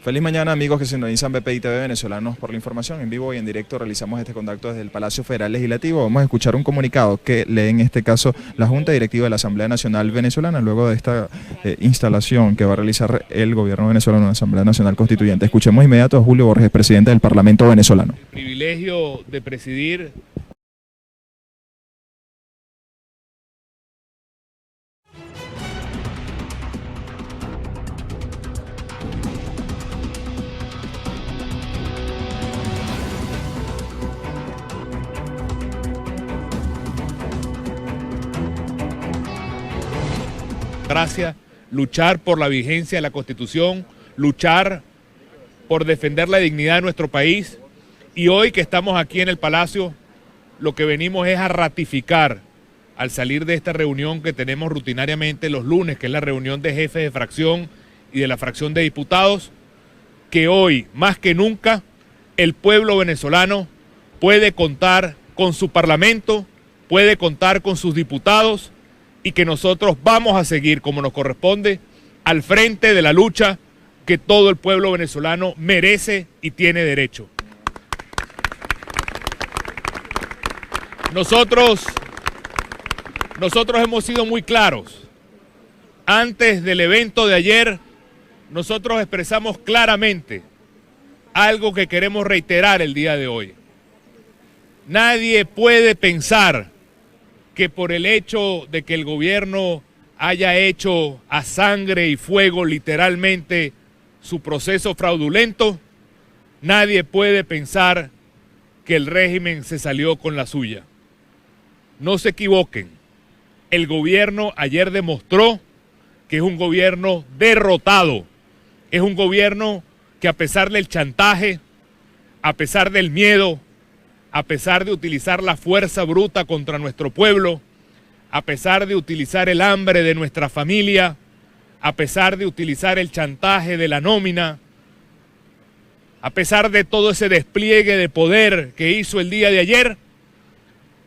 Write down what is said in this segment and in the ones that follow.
Feliz mañana, amigos que sintonizan BPI TV Venezolanos por la Información. En vivo y en directo realizamos este contacto desde el Palacio Federal Legislativo. Vamos a escuchar un comunicado que lee en este caso la Junta Directiva de la Asamblea Nacional Venezolana luego de esta instalación que va a realizar el gobierno venezolano en la Asamblea Nacional Constituyente. Escuchemos inmediato a Julio Borges, presidente del Parlamento venezolano. El privilegio de presidir luchar por la vigencia de la Constitución, luchar por defender la dignidad de nuestro país. Y hoy que estamos aquí en el Palacio, lo que venimos es a ratificar, al salir de esta reunión que tenemos rutinariamente los lunes, que es la reunión de jefes de fracción y de la fracción de diputados, que hoy, más que nunca, el pueblo venezolano puede contar con su parlamento, puede contar con sus diputados, y que nosotros vamos a seguir, como nos corresponde, al frente de la lucha que todo el pueblo venezolano merece y tiene derecho. Nosotros hemos sido muy claros. Antes del evento de ayer, nosotros expresamos claramente algo que queremos reiterar el día de hoy. Nadie puede pensar que por el hecho de que el gobierno haya hecho a sangre y fuego literalmente su proceso fraudulento, nadie puede pensar que el régimen se salió con la suya. No se equivoquen, el gobierno ayer demostró que es un gobierno derrotado, es un gobierno que a pesar del chantaje, a pesar del miedo, a pesar de utilizar la fuerza bruta contra nuestro pueblo, a pesar de utilizar el hambre de nuestra familia, a pesar de utilizar el chantaje de la nómina, a pesar de todo ese despliegue de poder que hizo el día de ayer,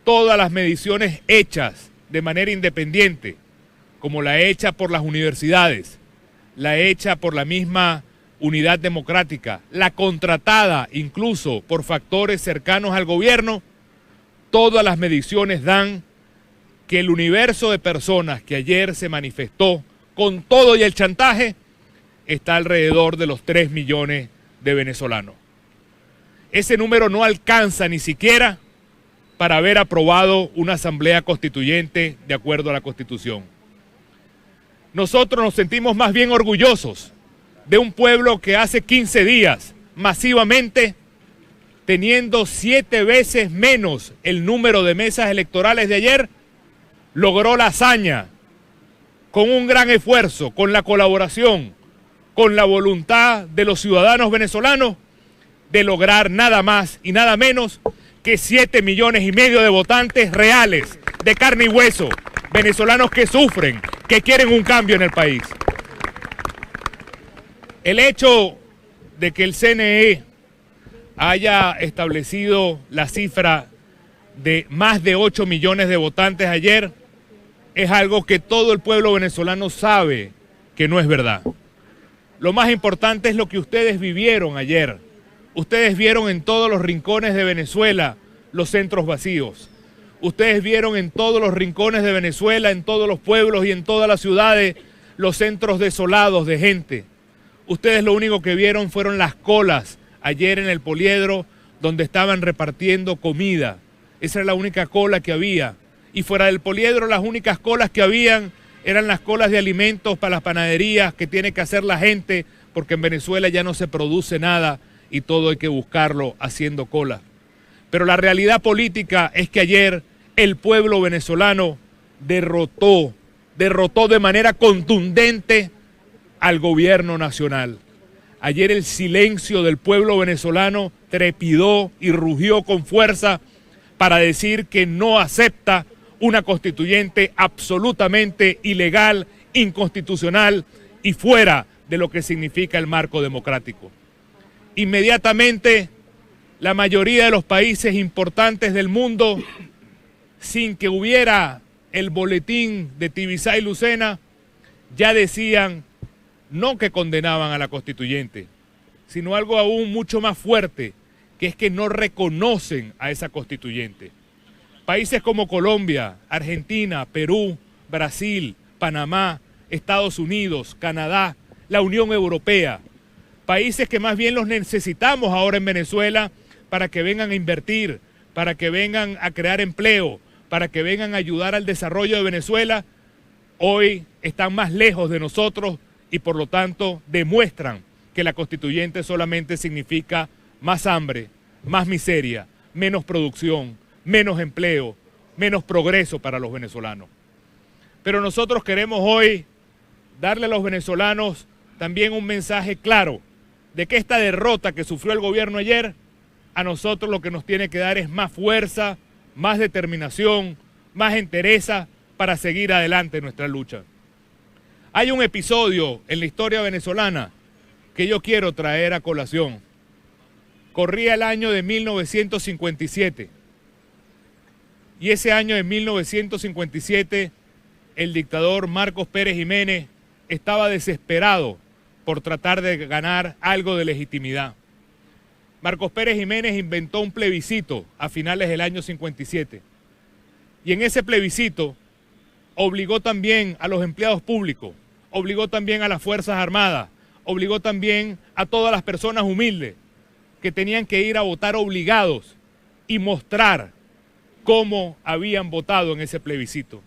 todas las mediciones hechas de manera independiente, como la hecha por las universidades, la hecha por la misma Unidad Democrática, la contratada incluso por factores cercanos al gobierno, todas las mediciones dan que el universo de personas que ayer se manifestó con todo y el chantaje está alrededor de los 3 millones de venezolanos. Ese número no alcanza ni siquiera para haber aprobado una asamblea constituyente de acuerdo a la Constitución. Nosotros nos sentimos más bien orgullosos de un pueblo que hace 15 días, masivamente, teniendo 7 veces menos el número de mesas electorales de ayer, logró la hazaña, con un gran esfuerzo, con la colaboración, con la voluntad de los ciudadanos venezolanos, de lograr nada más y nada menos que 7,5 millones de votantes reales, de carne y hueso, venezolanos que sufren, que quieren un cambio en el país. El hecho de que el CNE haya establecido la cifra de más de 8 millones de votantes ayer es algo que todo el pueblo venezolano sabe que no es verdad. Lo más importante es lo que ustedes vivieron ayer. Ustedes vieron en todos los rincones de Venezuela los centros vacíos. Ustedes vieron en todos los rincones de Venezuela, en todos los pueblos y en todas las ciudades, los centros desolados de gente. Ustedes lo único que vieron fueron las colas ayer en el poliedro donde estaban repartiendo comida. Esa era la única cola que había. Y fuera del poliedro las únicas colas que habían eran las colas de alimentos para las panaderías que tiene que hacer la gente porque en Venezuela ya no se produce nada y todo hay que buscarlo haciendo cola. Pero la realidad política es que ayer el pueblo venezolano derrotó de manera contundente al gobierno nacional. Ayer el silencio del pueblo venezolano trepidó y rugió con fuerza para decir que no acepta una constituyente absolutamente ilegal, inconstitucional y fuera de lo que significa el marco democrático. Inmediatamente, la mayoría de los países importantes del mundo, sin que hubiera el boletín de Tibisay y Lucena, ya decían no que condenaban a la constituyente, sino algo aún mucho más fuerte, que es que no reconocen a esa constituyente. Países como Colombia, Argentina, Perú, Brasil, Panamá, Estados Unidos, Canadá, la Unión Europea, países que más bien los necesitamos ahora en Venezuela para que vengan a invertir, para que vengan a crear empleo, para que vengan a ayudar al desarrollo de Venezuela, hoy están más lejos de nosotros y por lo tanto demuestran que la constituyente solamente significa más hambre, más miseria, menos producción, menos empleo, menos progreso para los venezolanos. Pero nosotros queremos hoy darle a los venezolanos también un mensaje claro de que esta derrota que sufrió el gobierno ayer, a nosotros lo que nos tiene que dar es más fuerza, más determinación, más entereza para seguir adelante en nuestra lucha. Hay un episodio en la historia venezolana que yo quiero traer a colación. Corría el año de 1957 y ese año de 1957 el dictador Marcos Pérez Jiménez estaba desesperado por tratar de ganar algo de legitimidad. Marcos Pérez Jiménez inventó un plebiscito a finales del año 57 y en ese plebiscito obligó también a los empleados públicos, obligó también a las Fuerzas Armadas, obligó también a todas las personas humildes que tenían que ir a votar obligados y mostrar cómo habían votado en ese plebiscito.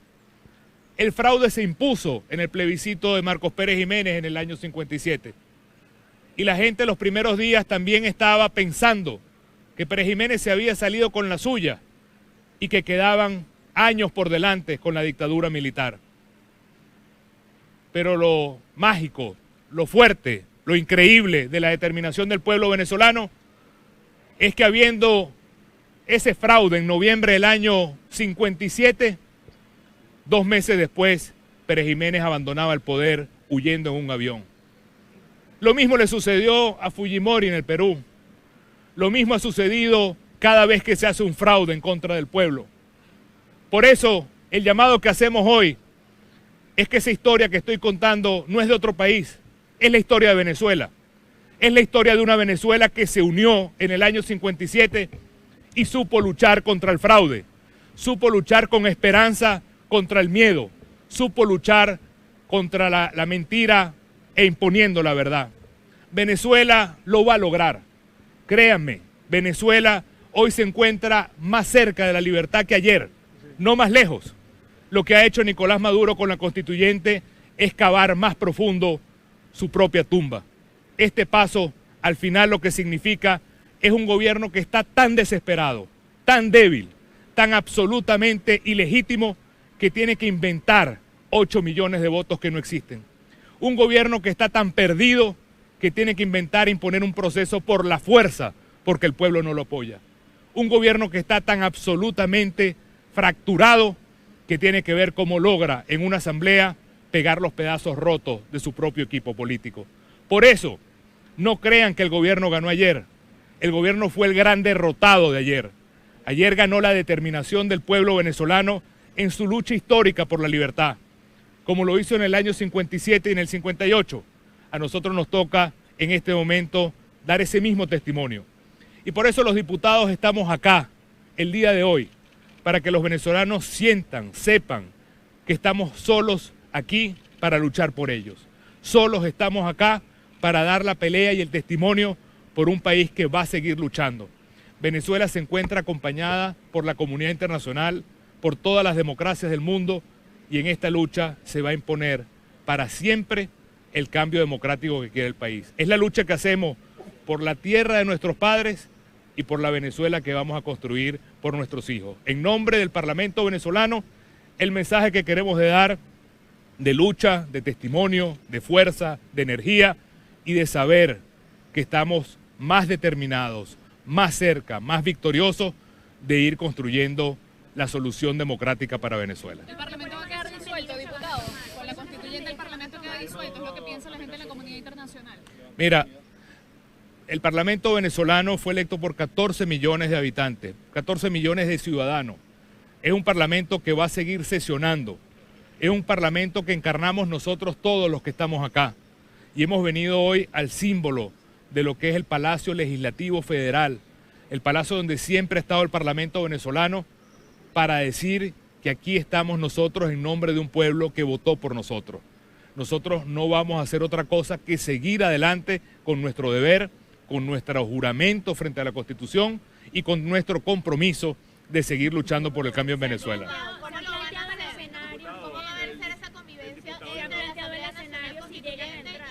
El fraude se impuso en el plebiscito de Marcos Pérez Jiménez en el año 57. Y la gente los primeros días también estaba pensando que Pérez Jiménez se había salido con la suya y que quedaban años por delante con la dictadura militar. Pero lo mágico, lo fuerte, lo increíble de la determinación del pueblo venezolano es que habiendo ese fraude en noviembre del año 57, 2 meses después Pérez Jiménez abandonaba el poder huyendo en un avión. Lo mismo le sucedió a Fujimori en el Perú. Lo mismo ha sucedido cada vez que se hace un fraude en contra del pueblo. Por eso, el llamado que hacemos hoy es que esa historia que estoy contando no es de otro país, es la historia de Venezuela. Es la historia de una Venezuela que se unió en el año 57 y supo luchar contra el fraude, supo luchar con esperanza contra el miedo, supo luchar contra la mentira e imponiendo la verdad. Venezuela lo va a lograr. Créanme, Venezuela hoy se encuentra más cerca de la libertad que ayer, no más lejos. Lo que ha hecho Nicolás Maduro con la constituyente es cavar más profundo su propia tumba. Este paso, al final, lo que significa es un gobierno que está tan desesperado, tan débil, tan absolutamente ilegítimo, que tiene que inventar 8 millones de votos que no existen. Un gobierno que está tan perdido que tiene que inventar e imponer un proceso por la fuerza, porque el pueblo no lo apoya. Un gobierno que está tan absolutamente fracturado que tiene que ver cómo logra en una asamblea pegar los pedazos rotos de su propio equipo político. Por eso, no crean que el gobierno ganó ayer. El gobierno fue el gran derrotado de ayer. Ayer ganó la determinación del pueblo venezolano en su lucha histórica por la libertad, como lo hizo en el año 57 y en el 58. A nosotros nos toca en este momento dar ese mismo testimonio. Y por eso los diputados estamos acá el día de hoy, para que los venezolanos sientan, sepan que estamos solos aquí para luchar por ellos. Solos estamos acá para dar la pelea y el testimonio por un país que va a seguir luchando. Venezuela se encuentra acompañada por la comunidad internacional, por todas las democracias del mundo, y en esta lucha se va a imponer para siempre el cambio democrático que quiere el país. Es la lucha que hacemos por la tierra de nuestros padres y por la Venezuela que vamos a construir por nuestros hijos. En nombre del Parlamento venezolano, el mensaje que queremos dar de lucha, de testimonio, de fuerza, de energía y de saber que estamos más determinados, más cerca, más victoriosos de ir construyendo la solución democrática para Venezuela. ¿El Parlamento va a quedar disuelto, diputado? Con la constituyente el Parlamento queda disuelto, es lo que piensa la gente de la comunidad internacional. Mira, el Parlamento venezolano fue electo por 14 millones de habitantes, 14 millones de ciudadanos. Es un Parlamento que va a seguir sesionando. Es un Parlamento que encarnamos nosotros todos los que estamos acá. Y hemos venido hoy al símbolo de lo que es el Palacio Legislativo Federal, el palacio donde siempre ha estado el Parlamento venezolano, para decir que aquí estamos nosotros en nombre de un pueblo que votó por nosotros. Nosotros no vamos a hacer otra cosa que seguir adelante con nuestro deber, con nuestro juramento frente a la Constitución y con nuestro compromiso de seguir luchando por el cambio en Venezuela.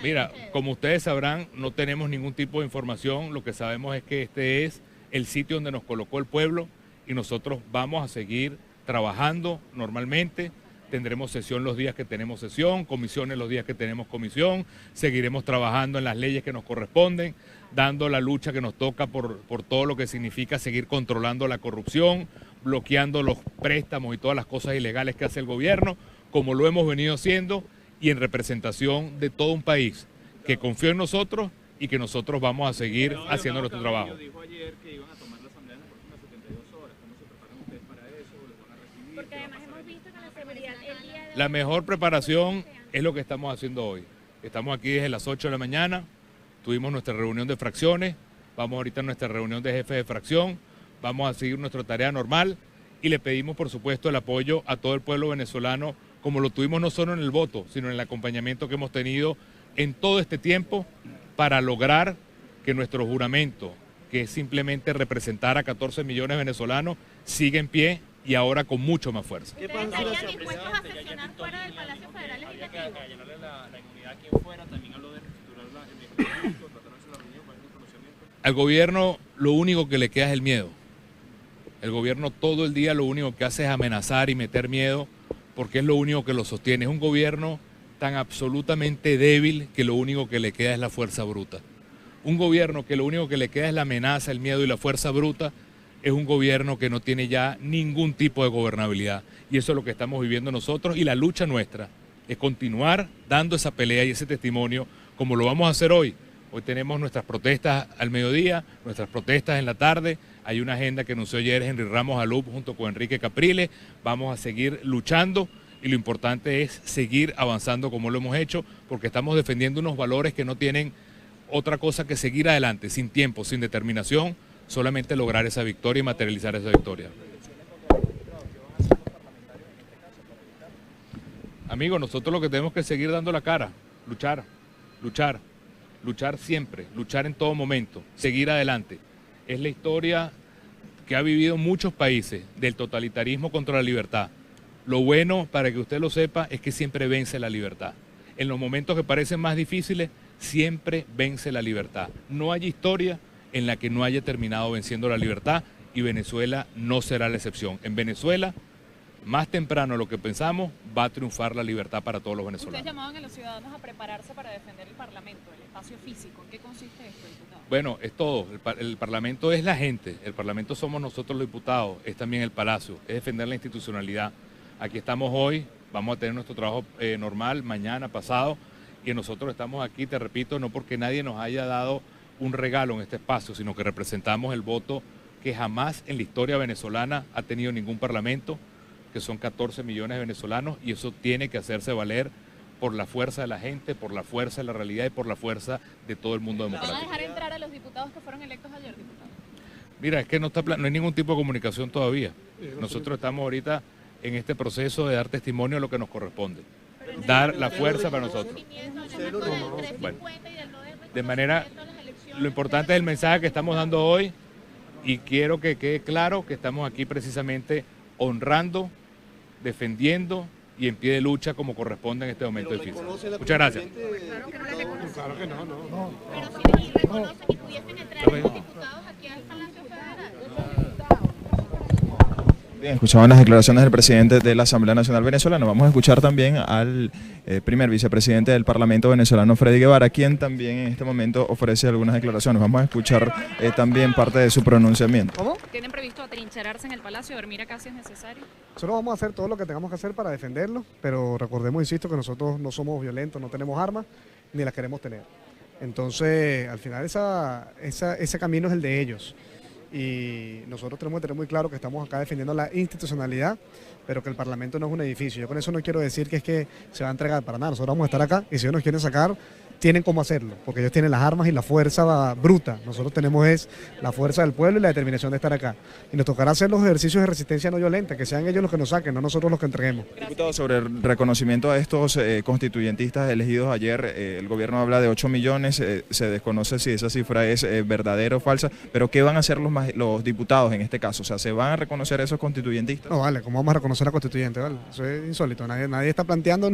Mira, como ustedes sabrán, no tenemos ningún tipo de información. Lo que sabemos es que este es el sitio donde nos colocó el pueblo y nosotros vamos a seguir trabajando normalmente. Tendremos sesión los días que tenemos sesión, comisiones los días que tenemos comisión, seguiremos trabajando en las leyes que nos corresponden, dando la lucha que nos toca por todo lo que significa seguir controlando la corrupción, bloqueando los préstamos y todas las cosas ilegales que hace el gobierno, como lo hemos venido haciendo, y en representación de todo un país que confió en nosotros y que nosotros vamos a seguir haciendo nuestro trabajo. Dijo ayer que iban a tomar la asamblea en las próximas 72 horas. ¿Cómo se preparan ustedes para eso? ¿Les van a recibir? Porque además hemos visto que la seguridad el día de La mejor preparación es lo que estamos haciendo hoy. Estamos aquí desde las 8 de la mañana, tuvimos nuestra reunión de fracciones, vamos ahorita a nuestra reunión de jefes de fracción, vamos a seguir nuestra tarea normal y le pedimos por supuesto el apoyo a todo el pueblo venezolano, como lo tuvimos no solo en el voto, sino en el acompañamiento que hemos tenido en todo este tiempo para lograr que nuestro juramento, que es simplemente representar a 14 millones de venezolanos, siga en pie y ahora con mucho más fuerza. ¿Ustedes estarían dispuestos a sesionar fuera del Palacio Federal Legislativo? Llenarle la inmunidad a quien fuera, también habló de reestructurar el Ejecutivo, tratar de hacer la reunión para el conocimiento. Al gobierno lo único que le queda es el miedo. El gobierno todo el día lo único que hace es amenazar y meter miedo, porque es lo único que lo sostiene. Es un gobierno tan absolutamente débil que lo único que le queda es la fuerza bruta. Un gobierno que lo único que le queda es la amenaza, el miedo y la fuerza bruta, es un gobierno que no tiene ya ningún tipo de gobernabilidad. Y eso es lo que estamos viviendo nosotros, y la lucha nuestra es continuar dando esa pelea y ese testimonio como lo vamos a hacer hoy. Hoy tenemos nuestras protestas al mediodía, nuestras protestas en la tarde. Hay una agenda que anunció ayer Henry Ramos Alup junto con Enrique Capriles. Vamos a seguir luchando y lo importante es seguir avanzando como lo hemos hecho, porque estamos defendiendo unos valores que no tienen otra cosa que seguir adelante, sin tiempo, sin determinación, solamente lograr esa victoria y materializar esa victoria. Amigos, nosotros lo que tenemos que seguir dando la cara, luchar, luchar, luchar siempre, luchar en todo momento, seguir adelante. Es la historia que ha vivido muchos países del totalitarismo contra la libertad. Lo bueno, para que usted lo sepa, es que siempre vence la libertad. En los momentos que parecen más difíciles, siempre vence la libertad. No hay historia en la que no haya terminado venciendo la libertad, y Venezuela no será la excepción. En Venezuela, más temprano de lo que pensamos, va a triunfar la libertad para todos los venezolanos. Ustedes llamaban a los ciudadanos a prepararse para defender el Parlamento, el espacio físico. ¿En qué consiste esto, diputado? Bueno, es todo. El Parlamento es la gente, el Parlamento somos nosotros los diputados, es también el Palacio, es defender la institucionalidad. Aquí estamos hoy, vamos a tener nuestro trabajo normal, mañana, pasado, y nosotros estamos aquí, te repito, no porque nadie nos haya dado un regalo en este espacio, sino que representamos el voto que jamás en la historia venezolana ha tenido ningún parlamento, que son 14 millones de venezolanos, y eso tiene que hacerse valer por la fuerza de la gente, por la fuerza de la realidad y por la fuerza de todo el mundo ¿Van democrático. a dejar entrar a los diputados que fueron electos ayer, diputado? Mira, es que no hay ningún tipo de comunicación todavía. Nosotros estamos ahorita en este proceso de dar testimonio de lo que nos corresponde, dar la fuerza para nosotros. Bueno, de manera, lo importante es el mensaje que estamos dando hoy, y quiero que quede claro que estamos aquí precisamente honrando, defendiendo y en pie de lucha como corresponde en este momento difícil. Muchas gracias. Claro que no. Pero si reconocen y pudiesen entrar los diputados aquí al Palacio Federal. Bien, escuchaban las declaraciones del presidente de la Asamblea Nacional Venezolana. Vamos a escuchar también al primer vicepresidente del Parlamento venezolano, Freddy Guevara, quien también en este momento ofrece algunas declaraciones. Vamos a escuchar también parte de su pronunciamiento. ¿Cómo? ¿Tienen previsto atrincherarse en el Palacio, dormir acá si es necesario? Nosotros vamos a hacer todo lo que tengamos que hacer para defenderlo, pero recordemos, insisto, que nosotros no somos violentos, no tenemos armas, ni las queremos tener. Entonces, al final ese camino es el de ellos. Y nosotros tenemos que tener muy claro que estamos acá defendiendo la institucionalidad, pero que el Parlamento no es un edificio. Yo con eso no quiero decir que es que se va a entregar para nada. Nosotros vamos a estar acá, y si ellos nos quieren sacar, tienen cómo hacerlo, porque ellos tienen las armas y la fuerza bruta. Nosotros tenemos es la fuerza del pueblo y la determinación de estar acá. Y nos tocará hacer los ejercicios de resistencia no violenta, que sean ellos los que nos saquen, no nosotros los que entreguemos. Diputado, sobre el reconocimiento a estos constituyentistas elegidos ayer, el gobierno habla de 8 millones, se desconoce si esa cifra es verdadera o falsa, pero ¿qué van a hacer los diputados en este caso? O sea, ¿se van a reconocer a esos constituyentistas? No, vale, ¿cómo vamos a reconocer a constituyente? Vale? Eso es insólito, nadie está planteando,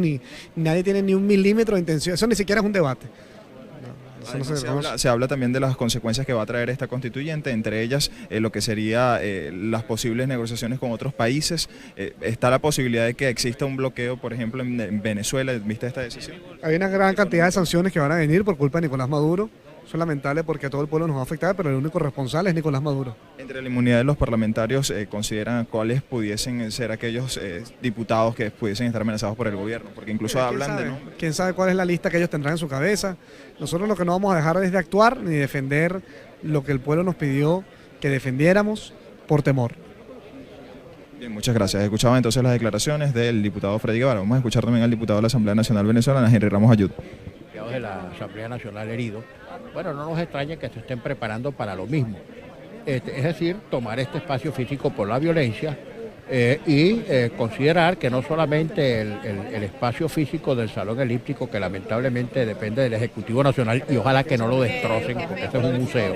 nadie tiene ni un milímetro de intención, eso ni siquiera es un debate. No, eso no se habla también de las consecuencias que va a traer esta constituyente, entre ellas lo que sería las posibles negociaciones con otros países. ¿Está la posibilidad de que exista un bloqueo, por ejemplo, en Venezuela, vista esta decisión? Hay una gran cantidad de sanciones que van a venir por culpa de Nicolás Maduro. Eso es lamentable porque a todo el pueblo nos va a afectar, pero el único responsable es Nicolás Maduro. Entre la inmunidad de los parlamentarios, ¿consideran cuáles pudiesen ser aquellos diputados que pudiesen estar amenazados por el gobierno? Porque incluso hablan de nombres. ¿Quién sabe cuál es la lista que ellos tendrán en su cabeza? Nosotros lo que no vamos a dejar es de actuar ni defender lo que el pueblo nos pidió que defendiéramos por temor. Bien, muchas gracias. Escuchamos entonces las declaraciones del diputado Freddy Guevara. Vamos a escuchar también al diputado de la Asamblea Nacional Venezolana, Henry Ramos Ayud. De la Asamblea Nacional herido, bueno, no nos extraña que se estén preparando para lo mismo, es decir, tomar este espacio físico por la violencia y considerar que no solamente el espacio físico del Salón Elíptico, que lamentablemente depende del Ejecutivo Nacional, y ojalá que no lo destrocen, porque este es un museo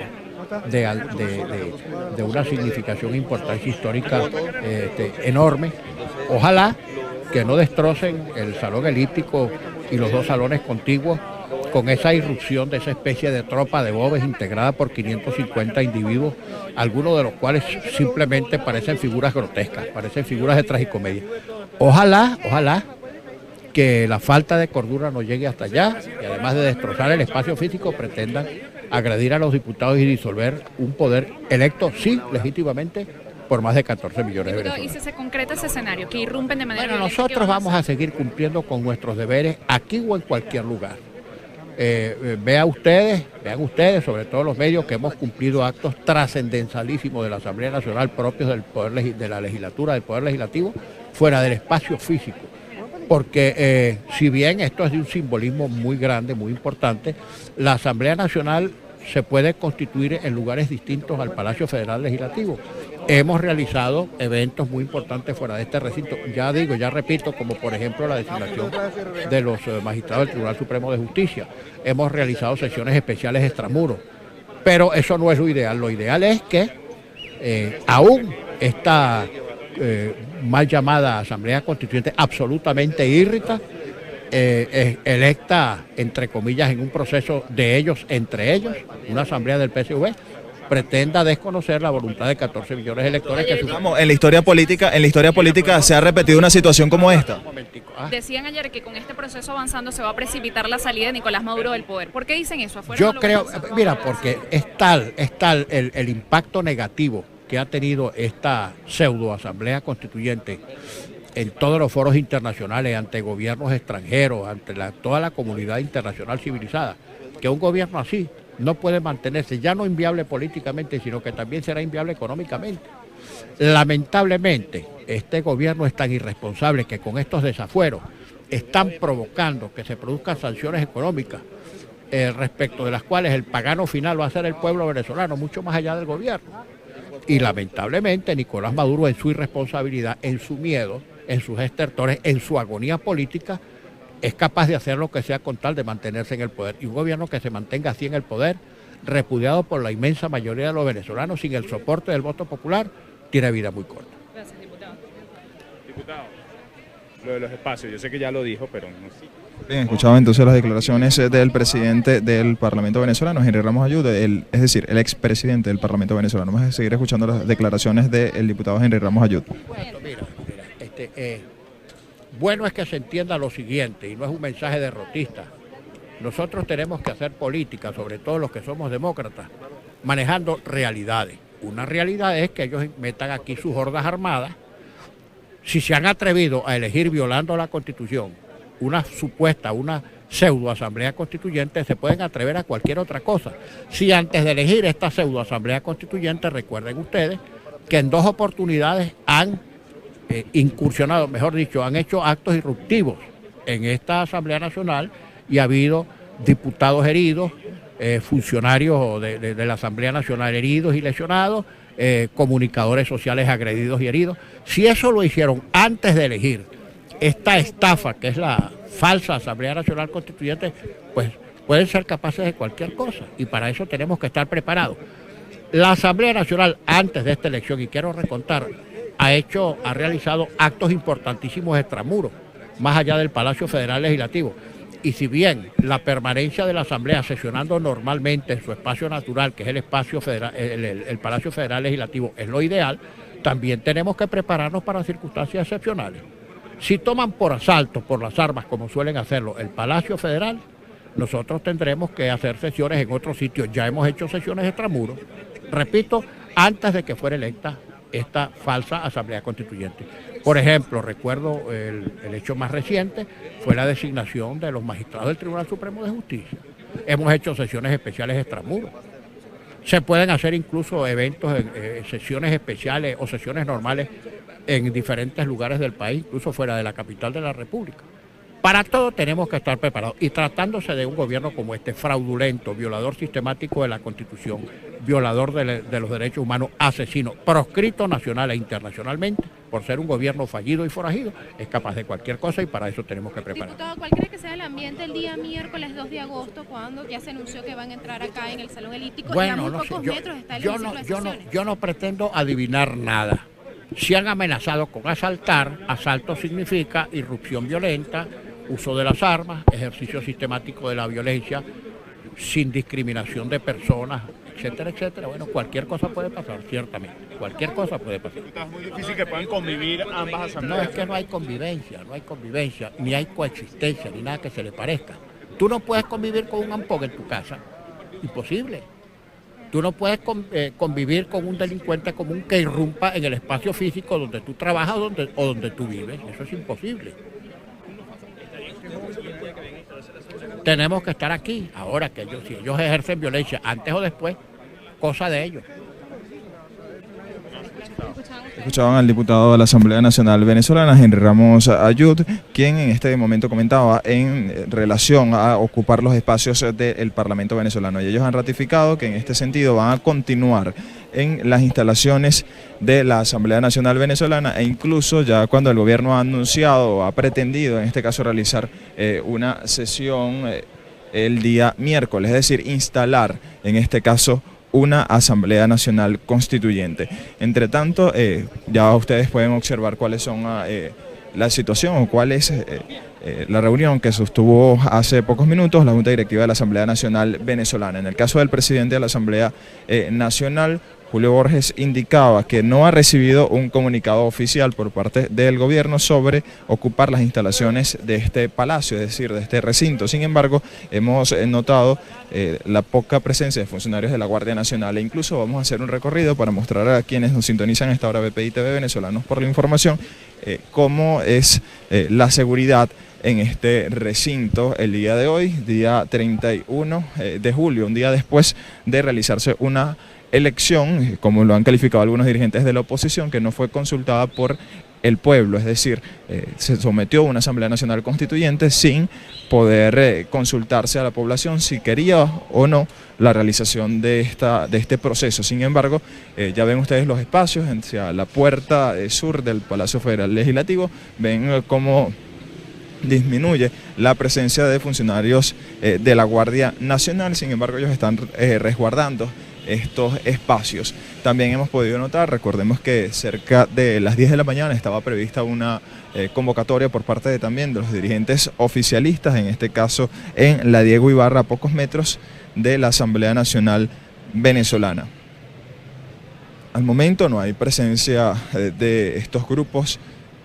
de una significación importancia histórica enorme, ojalá que no destrocen el Salón Elíptico y los dos salones contiguos con esa irrupción de esa especie de tropa de bobes integrada por 550 individuos, algunos de los cuales simplemente parecen figuras grotescas, parecen figuras de tragicomedia. Ojalá que la falta de cordura no llegue hasta allá y además de destrozar el espacio físico pretendan agredir a los diputados y disolver un poder electo, sí, legítimamente, por más de 14 millones de venezolanos. ¿Y si se concreta ese escenario, que irrumpen de manera violenta? Bueno, nosotros vamos a seguir cumpliendo con nuestros deberes aquí o en cualquier lugar. Vean ustedes, sobre todo los medios, que hemos cumplido actos trascendentalísimos de la Asamblea Nacional propios del poder de la legislatura, del poder legislativo, fuera del espacio físico. Porque si bien esto es de un simbolismo muy grande, muy importante, la Asamblea Nacional se puede constituir en lugares distintos al Palacio Federal Legislativo. Hemos realizado eventos muy importantes fuera de este recinto, ya repito, como por ejemplo la designación de los magistrados del Tribunal Supremo de Justicia. Hemos realizado sesiones especiales extramuros, pero eso no es lo ideal es que aún esta mal llamada Asamblea Constituyente absolutamente írrita, electa, entre comillas, en un proceso de ellos, entre ellos, una asamblea del PSV, pretenda desconocer la voluntad de 14 millones de electores que Vamos, en la historia política se ha repetido una situación como esta. Decían ayer que con este proceso avanzando se va a precipitar la salida de Nicolás Maduro del poder. ¿Por qué dicen eso? ¿Afuera yo no creo, mira, porque es tal el impacto negativo que ha tenido esta pseudo asamblea constituyente en todos los foros internacionales, ante gobiernos extranjeros, ante toda la comunidad internacional civilizada, que un gobierno así no puede mantenerse, ya no inviable políticamente, sino que también será inviable económicamente. Lamentablemente, este gobierno es tan irresponsable que con estos desafueros están provocando que se produzcan sanciones económicas respecto de las cuales el pagano final va a ser el pueblo venezolano, mucho más allá del gobierno. Y lamentablemente Nicolás Maduro, en su irresponsabilidad, en su miedo, en sus estertores, en su agonía política, es capaz de hacer lo que sea con tal de mantenerse en el poder. Y un gobierno que se mantenga así en el poder, repudiado por la inmensa mayoría de los venezolanos, sin el soporte del voto popular, tiene vida muy corta. Gracias, diputado. Diputado, lo de los espacios, yo sé que ya lo dijo, pero no sé. Bien, escuchaba entonces las declaraciones del presidente del Parlamento venezolano, Henry Ramos Ayud, es decir, el expresidente del Parlamento venezolano. Vamos a seguir escuchando las declaraciones del diputado Henry Ramos Ayud. Bueno es que se entienda lo siguiente, y no es un mensaje derrotista. Nosotros tenemos que hacer política, sobre todo los que somos demócratas, manejando realidades. Una realidad es que ellos metan aquí sus hordas armadas. Si se han atrevido a elegir violando la Constitución una pseudo asamblea constituyente, se pueden atrever a cualquier otra cosa. Si antes de elegir esta pseudo asamblea constituyente, recuerden ustedes que en 2 oportunidades han incursionado, mejor dicho, han hecho actos irruptivos en esta Asamblea Nacional y ha habido diputados heridos, funcionarios de la Asamblea Nacional heridos y lesionados, comunicadores sociales agredidos y heridos. Si eso lo hicieron antes de elegir esta estafa, que es la falsa Asamblea Nacional Constituyente, pues pueden ser capaces de cualquier cosa, y para eso tenemos que estar preparados. La Asamblea Nacional, antes de esta elección, y quiero recontar, ha realizado actos importantísimos extramuros, más allá del Palacio Federal Legislativo. Y si bien la permanencia de la Asamblea sesionando normalmente en su espacio natural, que es el espacio federal, el Palacio Federal Legislativo, es lo ideal, también tenemos que prepararnos para circunstancias excepcionales. Si toman por asalto, por las armas, como suelen hacerlo, el Palacio Federal, nosotros tendremos que hacer sesiones en otros sitios. Ya hemos hecho sesiones extramuros, repito, antes de que fuera electa esta falsa Asamblea Constituyente. Por ejemplo, recuerdo el hecho más reciente, fue la designación de los magistrados del Tribunal Supremo de Justicia. Hemos hecho sesiones especiales extramuros. Se pueden hacer incluso eventos, sesiones especiales o sesiones normales en diferentes lugares del país, incluso fuera de la capital de la República. Para todo tenemos que estar preparados, y tratándose de un gobierno como este, fraudulento, violador sistemático de la Constitución, violador de los derechos humanos, asesino, proscrito nacional e internacionalmente, por ser un gobierno fallido y forajido, es capaz de cualquier cosa, y para eso tenemos que prepararnos. Diputado, ¿cuál cree que sea el ambiente el día miércoles 2 de agosto, cuando ya se anunció que van a entrar acá en el Salón Elíptico? Bueno, y a muy no sé, pocos metros está el hemiciclo de sesiones. yo no pretendo adivinar nada. Si han amenazado con asaltar, asalto significa irrupción violenta, uso de las armas, ejercicio sistemático de la violencia, sin discriminación de personas, etcétera, etcétera. Bueno, cualquier cosa puede pasar, ciertamente. Cualquier cosa puede pasar. Es muy difícil que puedan convivir ambas No, asambleas. es que no hay convivencia, ni hay coexistencia, ni nada que se le parezca. Tú no puedes convivir con un ampón en tu casa, imposible. Tú no puedes convivir con un delincuente común que irrumpa en el espacio físico donde tú trabajas o donde tú vives. Eso es imposible. Tenemos que estar aquí. Ahora que si ellos ejercen violencia antes o después, cosa de ellos. Escuchaban al diputado de la Asamblea Nacional Venezolana, Henry Ramos Ayud, quien en este momento comentaba en relación a ocupar los espacios del Parlamento venezolano. Y ellos han ratificado que en este sentido van a continuar en las instalaciones de la Asamblea Nacional Venezolana, e incluso ya cuando el gobierno ha anunciado o ha pretendido en este caso realizar una sesión el día miércoles, es decir, instalar en este caso una Asamblea Nacional Constituyente. Entre tanto, ya ustedes pueden observar cuáles son la situación o cuál es la reunión que sostuvo hace pocos minutos la Junta Directiva de la Asamblea Nacional Venezolana. En el caso del presidente de la Asamblea Nacional, Julio Borges, indicaba que no ha recibido un comunicado oficial por parte del gobierno sobre ocupar las instalaciones de este palacio, es decir, de este recinto. Sin embargo, hemos notado la poca presencia de funcionarios de la Guardia Nacional, e incluso vamos a hacer un recorrido para mostrar a quienes nos sintonizan a esta hora BPI TV Venezolanos por la Información cómo es la seguridad en este recinto el día de hoy, día 31 de julio, un día después de realizarse una elección, como lo han calificado algunos dirigentes de la oposición, que no fue consultada por el pueblo, es decir, se sometió a una Asamblea Nacional Constituyente sin poder consultarse a la población si quería o no la realización de este proceso. Sin embargo, ya ven ustedes los espacios hacia la puerta sur del Palacio Federal Legislativo, ven cómo disminuye la presencia de funcionarios de la Guardia Nacional. Sin embargo, ellos están resguardando estos espacios. También hemos podido notar, recordemos que cerca de las 10 de la mañana estaba prevista una convocatoria por parte también de los dirigentes oficialistas, en este caso en la Diego Ibarra, a pocos metros de la Asamblea Nacional Venezolana. Al momento no hay presencia de estos grupos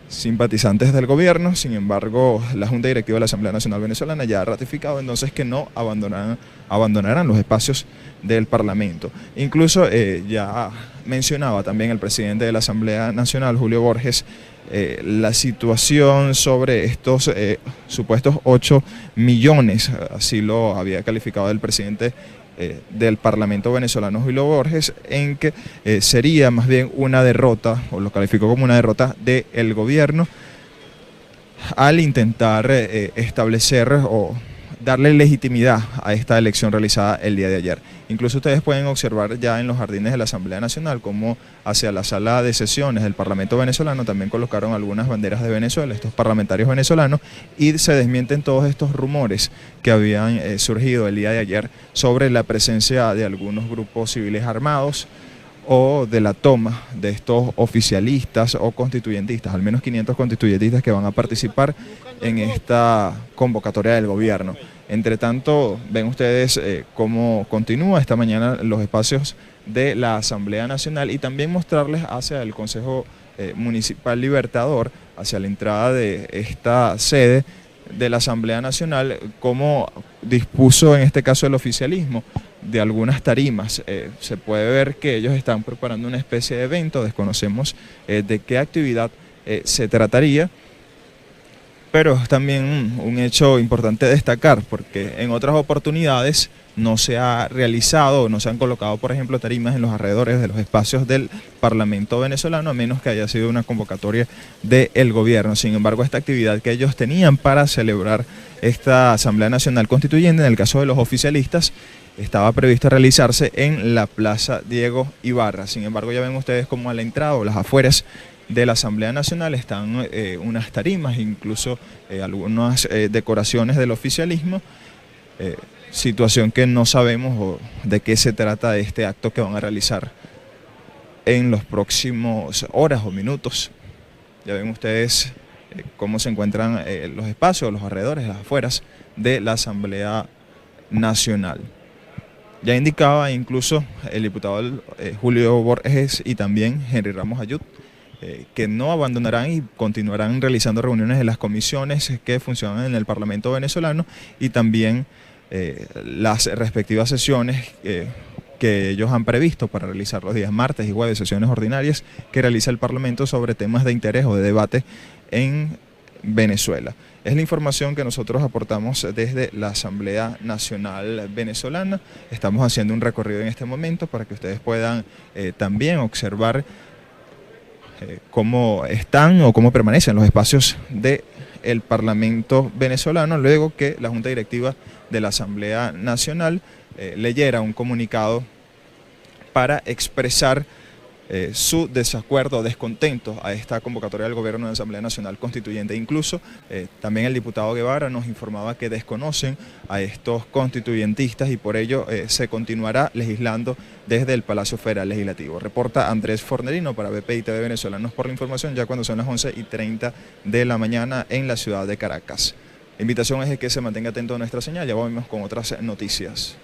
simpatizantes del gobierno. Sin embargo, la Junta Directiva de la Asamblea Nacional Venezolana ya ha ratificado entonces que no abandonarán los espacios del Parlamento. Incluso ya mencionaba también el presidente de la Asamblea Nacional, Julio Borges, la situación sobre estos supuestos 8 millones, así lo había calificado el presidente del Parlamento venezolano, Julio Borges, en que sería más bien una derrota, o lo calificó como una derrota del gobierno al intentar establecer o darle legitimidad a esta elección realizada el día de ayer. Incluso ustedes pueden observar ya en los jardines de la Asamblea Nacional cómo hacia la sala de sesiones del Parlamento venezolano también colocaron algunas banderas de Venezuela, estos parlamentarios venezolanos, y se desmienten todos estos rumores que habían surgido el día de ayer sobre la presencia de algunos grupos civiles armados o de la toma de estos oficialistas o constituyentistas, al menos 500 constituyentistas que van a participar en esta convocatoria del gobierno. Entre tanto, ven ustedes cómo continúa esta mañana los espacios de la Asamblea Nacional y también mostrarles hacia el Consejo Municipal Libertador, hacia la entrada de esta sede de la Asamblea Nacional, cómo dispuso en este caso el oficialismo de algunas tarimas. Se puede ver que ellos están preparando una especie de evento, desconocemos de qué actividad se trataría, pero es también un hecho importante destacar, porque en otras oportunidades no se ha realizado, no se han colocado, por ejemplo, tarimas en los alrededores de los espacios del Parlamento venezolano, a menos que haya sido una convocatoria del gobierno. Sin embargo, esta actividad que ellos tenían para celebrar esta Asamblea Nacional Constituyente, en el caso de los oficialistas, estaba previsto realizarse en la Plaza Diego Ibarra. Sin embargo, ya ven ustedes como a la entrada o las afueras de la Asamblea Nacional están unas tarimas, incluso algunas decoraciones del oficialismo, situación que no sabemos de qué se trata de este acto que van a realizar en los próximos horas o minutos. Ya ven ustedes cómo se encuentran los espacios, los alrededores, las afueras de la Asamblea Nacional. Ya indicaba incluso el diputado Julio Borges y también Henry Ramos Ayud que no abandonarán y continuarán realizando reuniones de las comisiones que funcionan en el Parlamento venezolano y también las respectivas sesiones que ellos han previsto para realizar los días martes y jueves, sesiones ordinarias que realiza el Parlamento sobre temas de interés o de debate en Venezuela. Es la información que nosotros aportamos desde la Asamblea Nacional Venezolana. Estamos haciendo un recorrido en este momento para que ustedes puedan también observar cómo están o cómo permanecen los espacios del Parlamento venezolano, luego que la Junta Directiva de la Asamblea Nacional leyera un comunicado para expresar su desacuerdo o descontento a esta convocatoria del gobierno de la Asamblea Nacional Constituyente. Incluso también el diputado Guevara nos informaba que desconocen a estos constituyentistas y por ello se continuará legislando desde el Palacio Federal Legislativo. Reporta Andrés Fornerino para BPI TV Venezolanos por la información, ya cuando son las 11:30 de la mañana en la ciudad de Caracas. La invitación es que se mantenga atento a nuestra señal, ya vamos con otras noticias.